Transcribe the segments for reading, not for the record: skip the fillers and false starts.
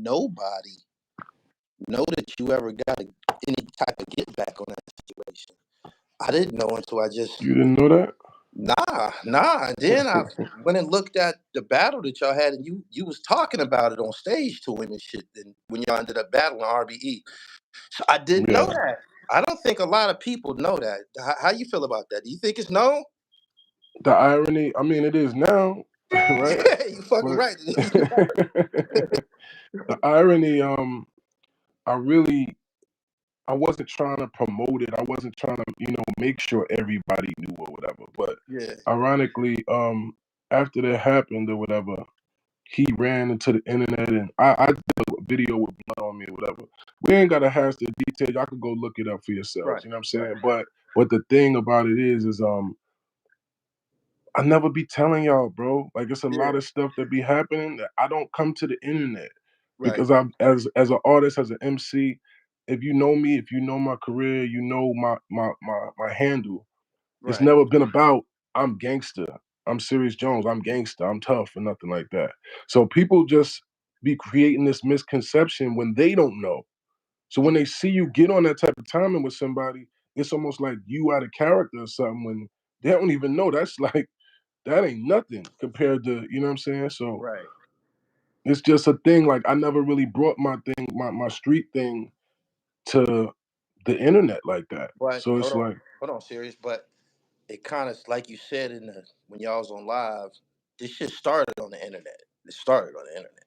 nobody know that you ever got any type of get back on that situation. I didn't know until I just. You didn't know that? Nah. Then I went and looked at the battle that y'all had, and you was talking about it on stage to him and shit. And when y'all ended up battling RBE, so I didn't know that. I don't think a lot of people know that. How you feel about that? Do you think it's known? The irony, I mean, it is now, right? Yeah, you fucking right. The irony, I wasn't trying to promote it. I wasn't trying to, make sure everybody knew or whatever. But Yeah. ironically, after that happened or whatever, he ran into the internet, and I did a video with blood on me or whatever. We ain't gotta hash the details. Y'all can go look it up for yourselves. Right. You know what I'm saying? But the thing about it is I never be telling y'all, bro. Like, it's a lot of stuff that be happening that I don't come to the internet because I'm as an artist, as an MC. If you know me, if you know my career, you know my handle. Right. It's never been about I'm gangster, I'm Serius Jones, I'm gangster, I'm tough, or nothing like that. So people just be creating this misconception when they don't know. So when they see you get on that type of timing with somebody, it's almost like you out of character or something when they don't even know. That's like, that ain't nothing compared to, you know what I'm saying? So it's just a thing. Like, I never really brought my thing, my street thing to the internet like that. But So it's like, hold on, Serius. But it kind of, like you said when y'all was on live, this shit started on the internet. It started on the internet,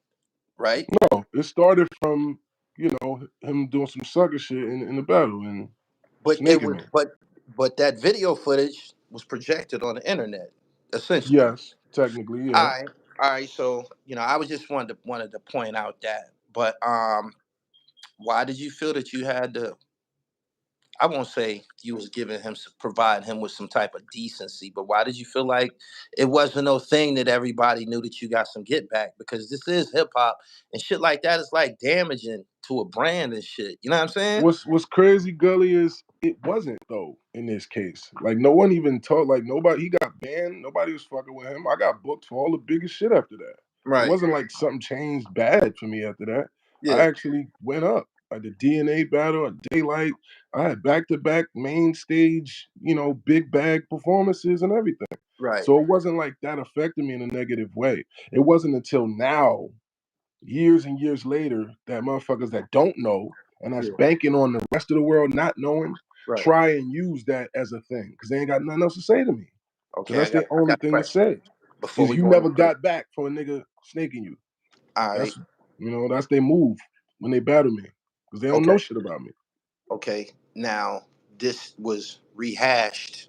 right? no, it started from, him doing some sucker shit in the battle and snaking me. But that video footage was projected on the internet, essentially. Yes, technically, yeah. All right. So I was just wanted to point out that. But why did you feel that you had to? I won't say you was providing him with some type of decency, but why did you feel like it wasn't no thing that everybody knew that you got some get back? Because this is hip hop and shit like that is like damaging to a brand and shit. You know what I'm saying? What's crazy, Gully, is it wasn't though in this case. Like, no one even talked. Like, nobody. He got banned. Nobody was fucking with him. I got booked for all the biggest shit after that. Right. It wasn't like something changed bad for me after that. Yeah. I actually went up. Like the DNA battle at Daylight, I had back-to-back main stage, big bag performances and everything. Right. So it wasn't like that affected me in a negative way. It wasn't until now, years and years later, that motherfuckers that don't know and that's banking on the rest of the world not knowing, try and use that as a thing because they ain't got nothing else to say to me. Okay. That's the only thing to say. Before Is you never got back for a nigga snaking you. All right. That's their move when they battle me because they don't know shit about me. Okay. Now this was rehashed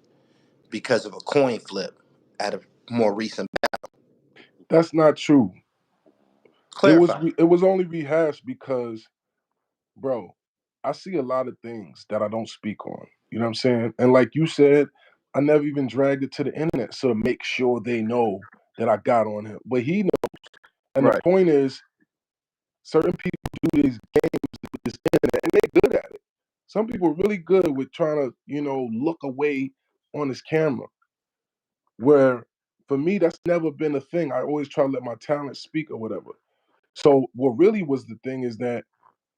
because of a coin flip at a more recent battle. That's not true. Clarify. It was only rehashed because, bro, I see a lot of things that I don't speak on. You know what I'm saying? And like you said, I never even dragged it to the internet so to make sure they know that I got on him. But he knows. And the point is, certain people do these games with this internet and they're good at it. Some people are really good with trying to, look away on this camera. Where for me, that's never been a thing. I always try to let my talent speak or whatever. So what really was the thing is that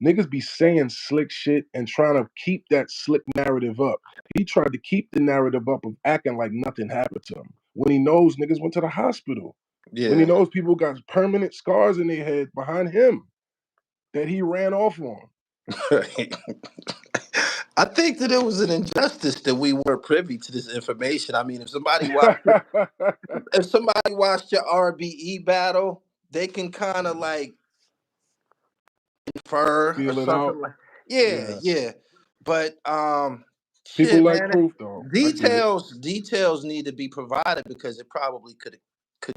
niggas be saying slick shit and trying to keep that slick narrative up. He tried to keep the narrative up of acting like nothing happened to him when he knows niggas went to the hospital. Yeah. When he knows people got permanent scars in their head behind him that he ran off on. I think that it was an injustice that we weren't privy to this information. I mean, if somebody watched your RBE battle, they can kind of like infer or something like. Yeah. But people shit, like man, proof though. details need to be provided because it probably could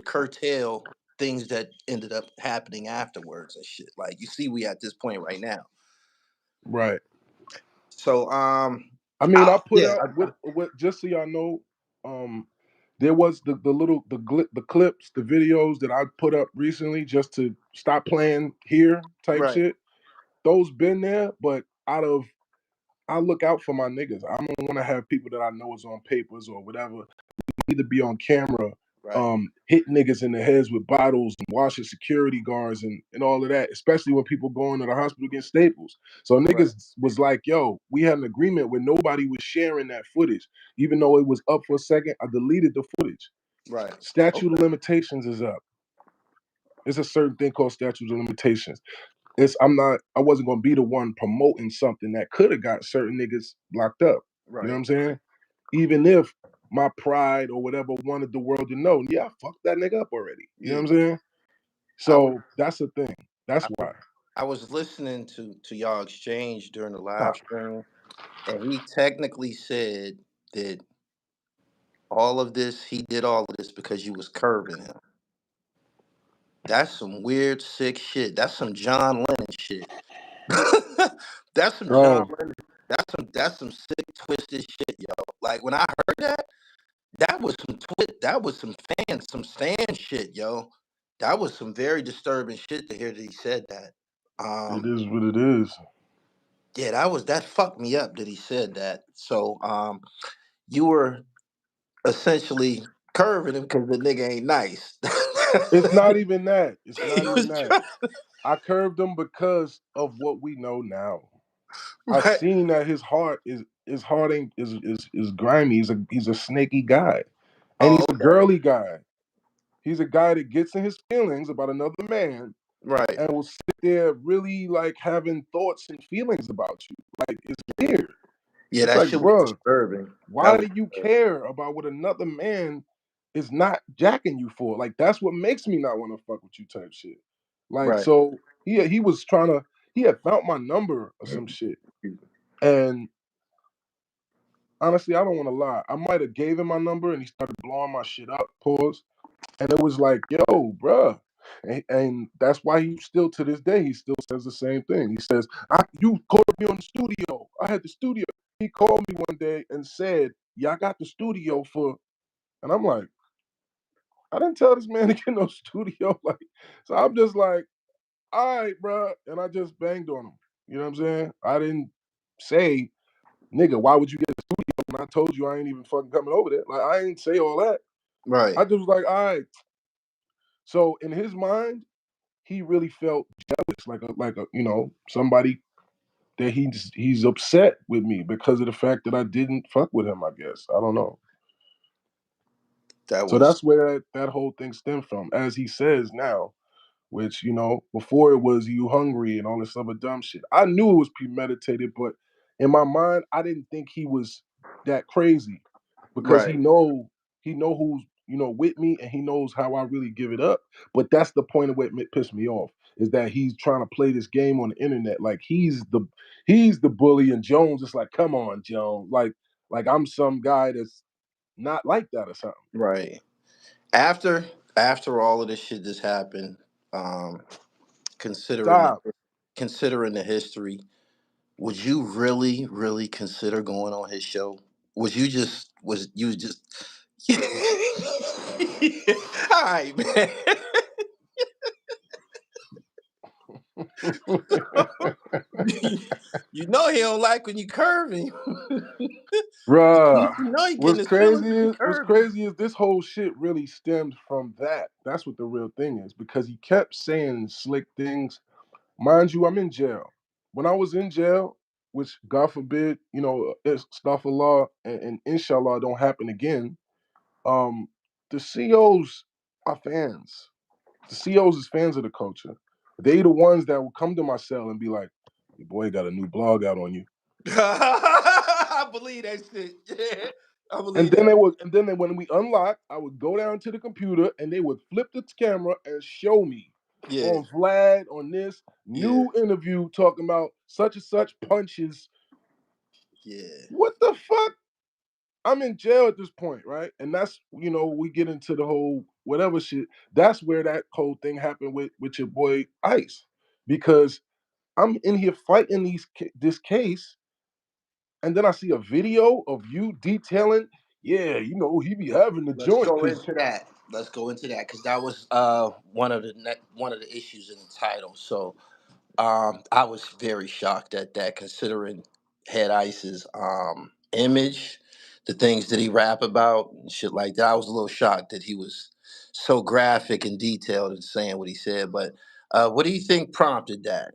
curtail things that ended up happening afterwards and shit. Like you see, we at this point right now. Right. So I mean, I put out with just so y'all know, there was the clips, the videos that I put up recently just to stop playing here type shit. Those been there, but I look out for my niggas. I don't want to have people that I know is on papers or whatever need to be on camera hit niggas in the heads with bottles and washing security guards and all of that, especially when people go into the hospital getting staples. So niggas was like, yo, we had an agreement where nobody was sharing that footage. Even though it was up for a second, I deleted the footage. Right. Statute of limitations is up. There's a certain thing called statute of limitations. I wasn't gonna be the one promoting something that could have got certain niggas locked up. Right. You know what I'm saying? Even if my pride or whatever wanted the world to know, yeah, I fucked that nigga up already. You know what I'm saying? So that's the thing. That's why. I was listening to y'all exchange during the live stream, and he technically said that he did all of this because you was curving him. That's some weird, sick shit. That's some John Lennon shit. That's some John Lennon. That's some sick, twisted shit, yo. Like when I heard that was some Stan shit, yo. That was some very disturbing shit to hear that he said that. It is what it is. Yeah, that fucked me up that he said that. So you were essentially curving him because the nigga ain't nice. It's not even that. It's not even that. I curved him because of what we know now. I've seen that his heart ain't is grimy. He's a snaky guy. And he's a girly guy. He's a guy that gets in his feelings about another man. Right. And will sit there really like having thoughts and feelings about you. Like it's weird. Yeah, it's that like, shit bro, was disturbing. Why do you care about what another man is not jacking you for? Like that's what makes me not want to fuck with you type shit. Like so he was trying to he had found my number or some shit. And honestly, I don't want to lie. I might have gave him my number and he started blowing my shit up, pause. And it was like, yo, bruh. And that's why he still, to this day, he still says the same thing. He says, you called me on the studio. I had the studio. He called me one day and said, yeah, I got the studio for, and I'm like, I didn't tell this man to get no studio. Like, so I'm just like, all right, bruh. And I just banged on him. You know what I'm saying? I didn't say, nigga, why would you get a studio when I told you I ain't even fucking coming over there? Like, I ain't say all that. Right. I just was like, all right. So in his mind, he really felt jealous, like a somebody that he's upset with me because of the fact that I didn't fuck with him. I guess I don't know. So that's where that whole thing stemmed from, as he says now. Which before it was you hungry and all this other dumb shit. I knew it was premeditated, but in my mind, I didn't think he was that crazy because he know who's with me and he knows how I really give it up. But that's the point of what pissed me off is that he's trying to play this game on the internet like he's the bully and Jones is like, come on, Jones, like I'm some guy that's not like that or something. Right. After all of this shit that's happened, considering the history, would you really, really consider going on his show? Was you just all right, man. You know he don't like when you curve him. Bruh, You know he getting what's his feelings crazy is this whole shit really stemmed from that. That's what the real thing is, because he kept saying slick things. Mind you, I'm in jail. When I was in jail, which God forbid, astaghfirullah and inshallah don't happen again, the COs are fans. The COs is fans of the culture. They the ones that will come to my cell and be like, your boy got a new blog out on you. I believe that shit. Yeah, I believe And then when we unlocked, I would go down to the computer and they would flip the camera and show me on Vlad on this new interview talking about such and such punches. Yeah. What the fuck? I'm in jail at this point, right? And that's we get into the whole whatever shit. That's where that whole thing happened with your boy Ice, because I'm in here fighting this case. And then I see a video of you detailing, he be having the joint. Let's go into that because that was one of the issues in the title. So I was very shocked at that, considering Head Ice's image, the things that he rap about and shit like that. I was a little shocked that he was so graphic and detailed in saying what he said. But what do you think prompted that?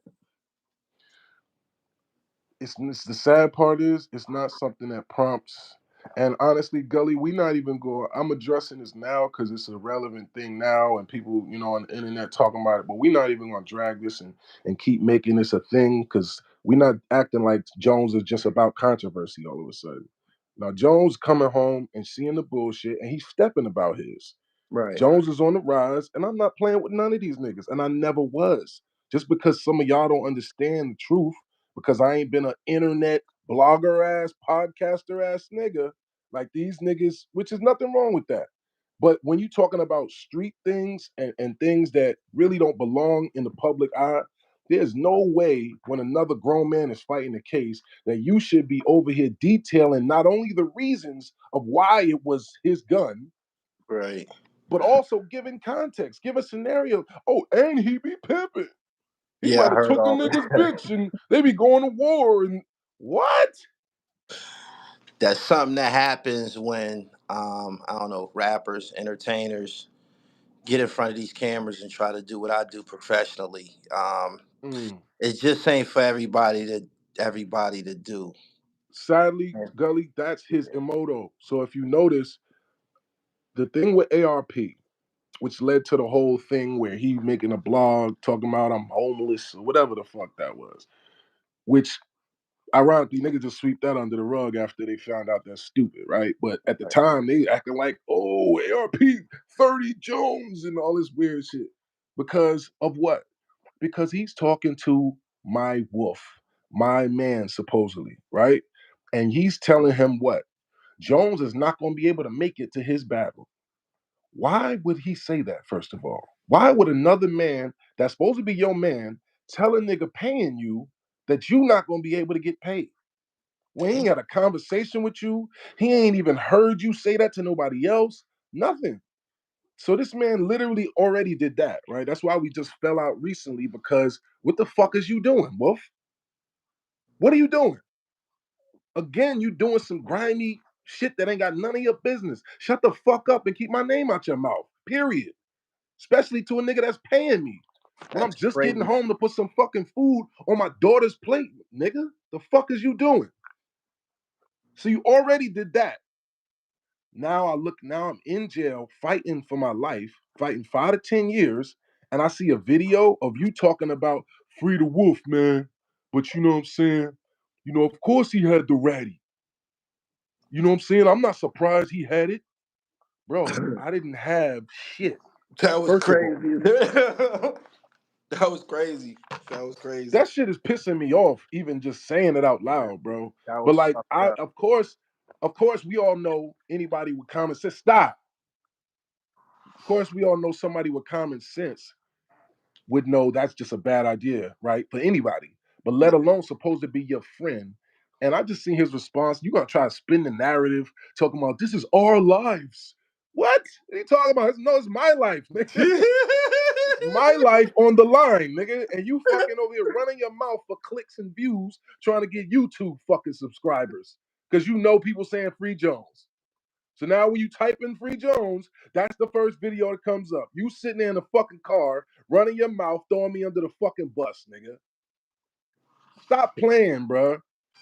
It's the sad part is it's not something that prompts. And honestly, Gully, we not even going. I'm addressing this now because it's a relevant thing now, and people, on the internet talking about it. But we're not even gonna drag this and keep making this a thing because we're not acting like Jones is just about controversy all of a sudden. Now Jones coming home and seeing the bullshit, and he's stepping about his. Right. Jones is on the rise, and I'm not playing with none of these niggas, and I never was. Just because some of y'all don't understand the truth, because I ain't been an internet blogger ass, podcaster ass nigga like these niggas, which is nothing wrong with that. But when you talking about street things and things that really don't belong in the public eye, there's no way when another grown man is fighting a case that you should be over here detailing not only the reasons of why it was his gun, Right. but also giving context, give a scenario. Oh, and he be pimping. He Yeah, I might have heard took a all nigga's that. bitch and they be going to war and what? That's something that happens when I don't know, rappers, entertainers get in front of these cameras and try to do what I do professionally. Mm. It just ain't for everybody to do. Sadly, Gully, that's his immoto. So if you notice, the thing with ARP, which led to the whole thing where he making a blog talking about I'm homeless or whatever the fuck that was, which ironically, niggas just sweep that under the rug after they found out that's stupid, right? But at the time, they acting like, oh, ARP 30 Jones and all this weird shit. Because of what? Because he's talking to my wolf, my man, supposedly, right? And he's telling him what? Jones is not going to be able to make it to his battle. Why would he say that, first of all? Why would another man that's supposed to be your man tell a nigga paying you that you not going to be able to get paid? Well, he ain't had a conversation with you. He ain't even heard you say that to nobody else. Nothing. So this man literally already did that, right? That's why we just fell out recently because what the fuck is you doing, Wolf? What are you doing? Again, you doing some grimy shit that ain't got none of your business. Shut the fuck up and keep my name out your mouth. Period. Especially to a nigga that's paying me. When I'm That's just getting crazy. home to put some fucking food on my daughter's plate, nigga. The fuck is you doing? So you already did that. Now I'm in jail fighting for my life, fighting 5 to 10 years, and I see a video of you talking about free the wolf, man. But you know what I'm saying? Of course he had the ratty. You know what I'm saying? I'm not surprised he had it. Bro, I didn't have shit. That was First of all, crazy. That was crazy. That was crazy. that shit is pissing me off, even just saying it out loud, bro. That But was like, fucked I up. of course, we all know anybody with common sense. Stop. Of course, we all know somebody with common sense would know that's just a bad idea, right? For anybody, but let alone supposed to be your friend. And I just seen his response. You gonna try to spin the narrative, talking about this is our lives. What are you talking about? No, it's my life, nigga. My life on the line, nigga. And you fucking over here running your mouth for clicks and views, trying to get YouTube fucking subscribers. Because you know people saying free Jones. So now when you type in Free Jones, that's the first video that comes up. You sitting there in the fucking car, running your mouth, throwing me under the fucking bus, nigga. Stop playing, bruh.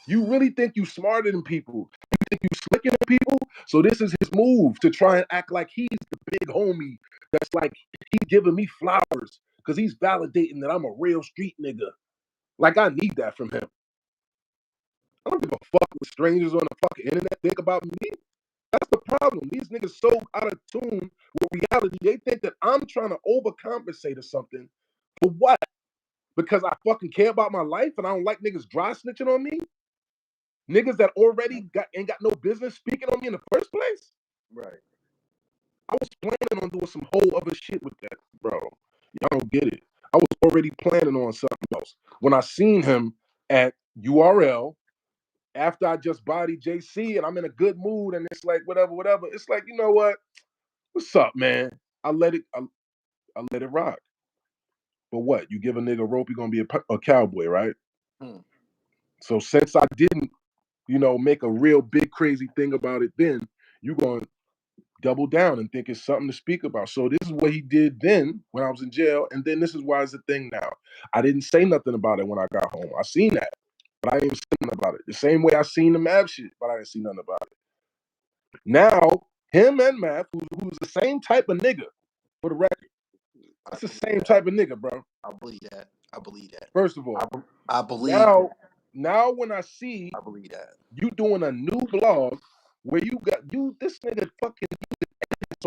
You really think you smarter than people. You think you slicker than people? So this is his move to try and act like he's the big homie. That's like he giving me flowers because he's validating that I'm a real street nigga. Like I need that from him. I don't give a fuck what strangers on the fucking internet think about me. That's the problem. These niggas so out of tune with reality. They think that I'm trying to overcompensate or something. For what? Because I fucking care about my life and I don't like niggas dry snitching on me? Niggas that already ain't got no business speaking on me in the first place? Right. I was planning on doing some whole other shit with that, bro. Y'all don't get it. I was already planning on something else. When I seen him at URL, after I just bodied JC and I'm in a good mood and it's like whatever, whatever, it's like, you know what? What's up, man? I let it rock. But what? You give a nigga rope, you're gonna be a cowboy, right? Hmm. So since I didn't, make a real big crazy thing about it, then you gonna double down and think it's something to speak about. So this is what he did then when I was in jail, and then this is why it's a thing now. I didn't say nothing about it when I got home. I seen that, but I didn't say nothing about it. The same way I seen the Mav shit, but I didn't see nothing about it. Now, him and Mav, who's the same type of nigga, for the record, it's the same type of nigga, bro. I believe that. I believe that. First of all, I believe now when I see I believe that you doing a new blog where this nigga fucking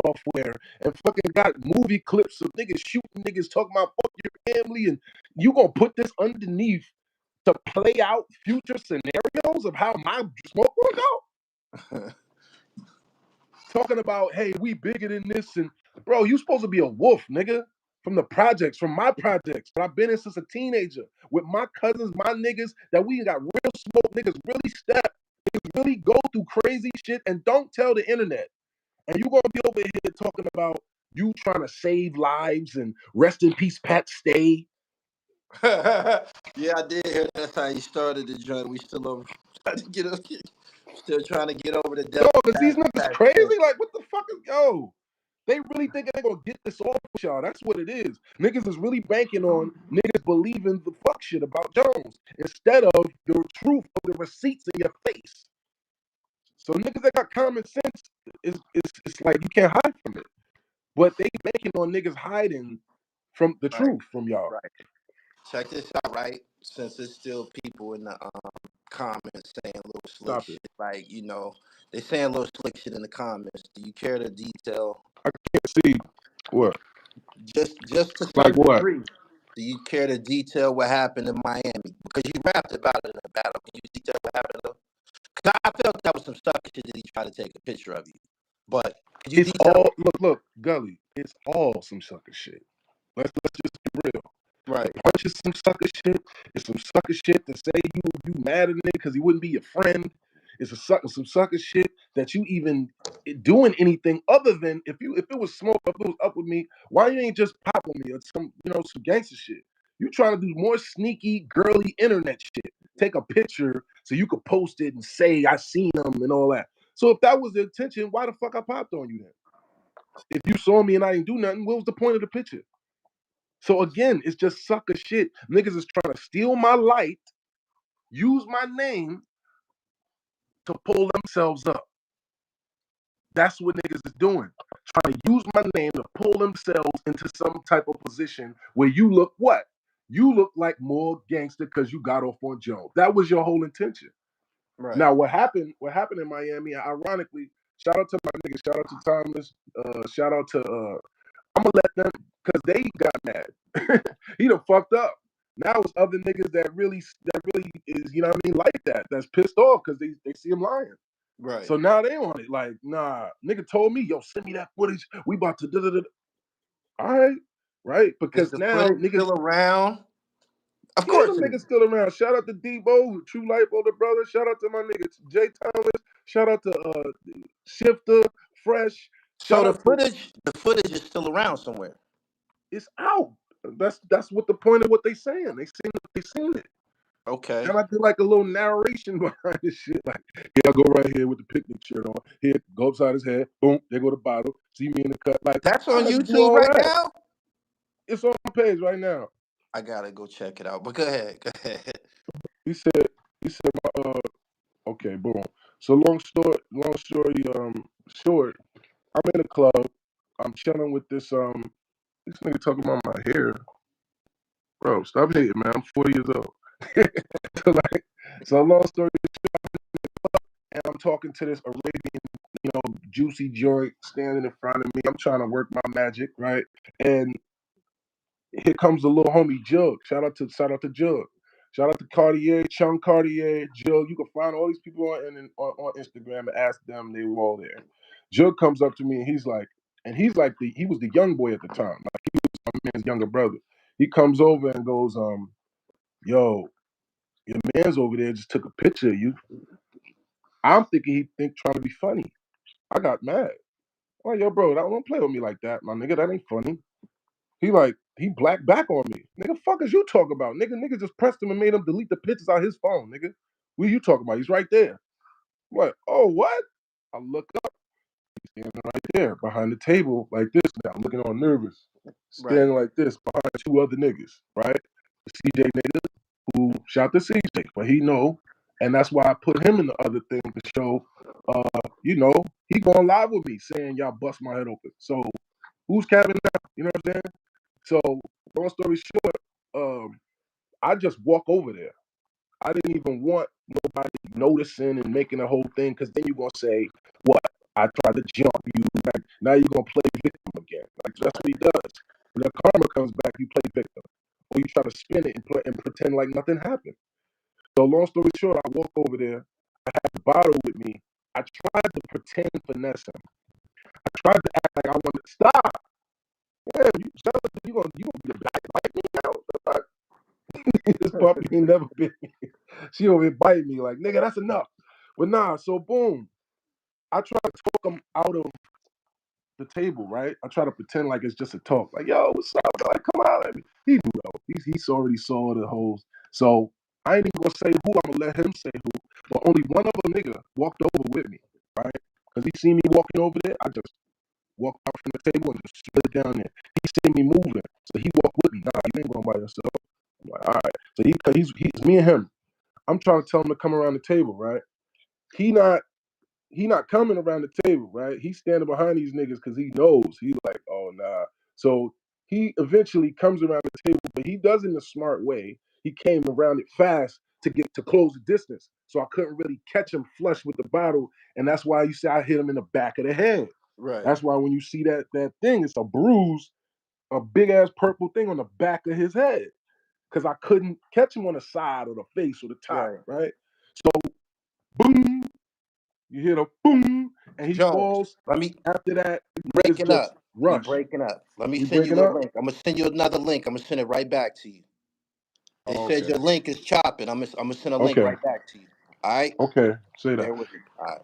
software and fucking got movie clips of niggas shooting niggas talking about fuck your family, and you gonna put this underneath to play out future scenarios of how my smoke will go? Talking about, hey, we bigger than this, and bro, you supposed to be a wolf, nigga. From the projects, from my projects that I've been in since a teenager, with my cousins, my niggas, that we got real smoke, niggas really step, niggas really go through crazy shit and don't tell the internet. And you gonna be over here talking about you trying to save lives and rest in peace, Pat Stay. Yeah, I did hear that's how you started the joint. We still over trying to get over the devil. Yo, cause these niggas crazy. Like, what the fuck is yo? They really thinking they gonna get this off with y'all. That's what it is. Niggas is really banking on niggas believing the fuck shit about Jones instead of the truth of the receipts in your face. So niggas that got common sense, it's like you can't hide from it. But they banking on niggas hiding from the truth from y'all. Right. Check this out, right? Since there's still people in the comments saying little slick shit, like, you know, they saying little slick shit in the comments. Do you care to detail? I can't see what. Just to like what? Degree, do you care to detail what happened in Miami? Because you rapped about it in the battle. Can you detail what happened? Because I felt that was some stuff shit that he tried to take a picture of you. But it's all look, Gully. It's all some sucker shit. Let's just be real. Right. The punch is some sucker shit. It's some sucker shit to say you mad at him because he wouldn't be your friend. It's some sucker shit that you even doing anything other than if it was smoke, if it was up with me, why you ain't just pop on me or some gangster shit? You trying to do more sneaky, girly internet shit. Take a picture so you could post it and say I seen him and all that. So if that was the intention, why the fuck I popped on you then? If you saw me and I didn't do nothing, what was the point of the picture? So again, it's just sucker shit. Niggas is trying to steal my light, use my name to pull themselves up. That's what niggas is doing. Trying to use my name to pull themselves into some type of position where you look what? You look like more gangster because you got off on Jones. That was your whole intention. Right. Now, what happened in Miami, ironically, shout out to my niggas, shout out to Timeless, shout out to, I'm going to let them, because they got mad. He done fucked up. Now it's other niggas that really is, you know what I mean, like that. That's pissed off because they see him lying. Right. So now they on it. Like, nah, nigga told me, yo, send me that footage. We about to da-da-da. All right. Right? Because now niggas still around. Of course, them niggas still around. Shout out to Debo, True Life older brother. Shout out to my niggas Jay Thomas. Shout out to Shifter, Fresh. So the footage is still around somewhere. It's out. That's what the point of what they saying. They seen it. Okay. And I did like a little narration behind this shit. Like, yeah, I go right here with the picnic shirt on. Here, go upside his head. Boom, there go the bottle. See me in the cut. Like that's on YouTube right now. It's on my page right now. I gotta go check it out. But go ahead. He said, okay, boom. So long story, short. I'm in a club. I'm chilling with this nigga talking about my hair. Bro, stop hating, man. I'm 40 years old. so long story short, and I'm talking to this Arabian, juicy joint standing in front of me. I'm trying to work my magic, right? And here comes the little homie Jug. Shout out to Jug. Shout out to Cartier, Chung Cartier, Jug. You can find all these people on Instagram and ask them. They were all there. Jug comes up to me and he's like he was the young boy at the time. Like he was my man's younger brother. He comes over and goes, yo, your man's over there just took a picture of you. I'm thinking trying to be funny. I got mad. I'm like, yo, bro, don't play with me like that, my nigga. That ain't funny. He blacked back on me. Nigga, fuck is you talking about? Nigga just pressed him and made him delete the pictures out his phone, nigga. What are you talking about? He's right there. What? Oh, what? I look up. standing right there behind the table like this now, looking all nervous. Standing like this behind 2 other niggas, right? The CJ nigga who shot the CJ, but he know, and that's why I put him in the other thing to show, you know, he going live with me saying y'all bust my head open. So who's capping now? You know what I'm saying? So long story short, I just walk over there. I didn't even want nobody noticing and making a whole thing, because then you're gonna say, what? I tried to jump you. Like, now you're gonna play victim again. Like, that's what he does. When the karma comes back, you play victim, or you try to spin it and play and pretend like nothing happened. So long story short, I walk over there. I had the bottle with me. I tried to pretend finesse him. I tried to act like I wanted to stop. Yeah, you gonna be back bite me now? This puppy ain't never bit me. She over here bite me like, nigga, that's enough. But nah, so boom. I try to talk him out of the table, right? I try to pretend like it's just a talk. Like, yo, what's up? Like, come out at me. He knew though. He's already saw the hoes. So I ain't even gonna say who. I'm gonna let him say who. But only one other nigga walked over with me, right? Because he seen me walking over there. I just walked out from the table and just slid down there. He seen me moving, so he walked with me. Nah, you ain't going by yourself. I'm like, all right. So he's me and him. I'm trying to tell him to come around the table, right? He not coming around the table, right? He's standing behind these niggas because he knows. He's like, oh, nah. So he eventually comes around the table, but he does it in a smart way. He came around it fast to get to close the distance. So I couldn't really catch him flush with the bottle. And that's why you see I hit him in the back of the head. Right. That's why when you see that thing, it's a bruise, a big-ass purple thing on the back of his head. Because I couldn't catch him on the side or the face or the top, right? So, boom. You hear the boom, and he falls. After that, breaking up. Rush. You breaking up. Let me send you a link. I'm gonna send you another link. I'm gonna send it right back to you. It says your link is chopping. I'm gonna send a link right back to you. All right. Okay. Say that. Bear with me. All right.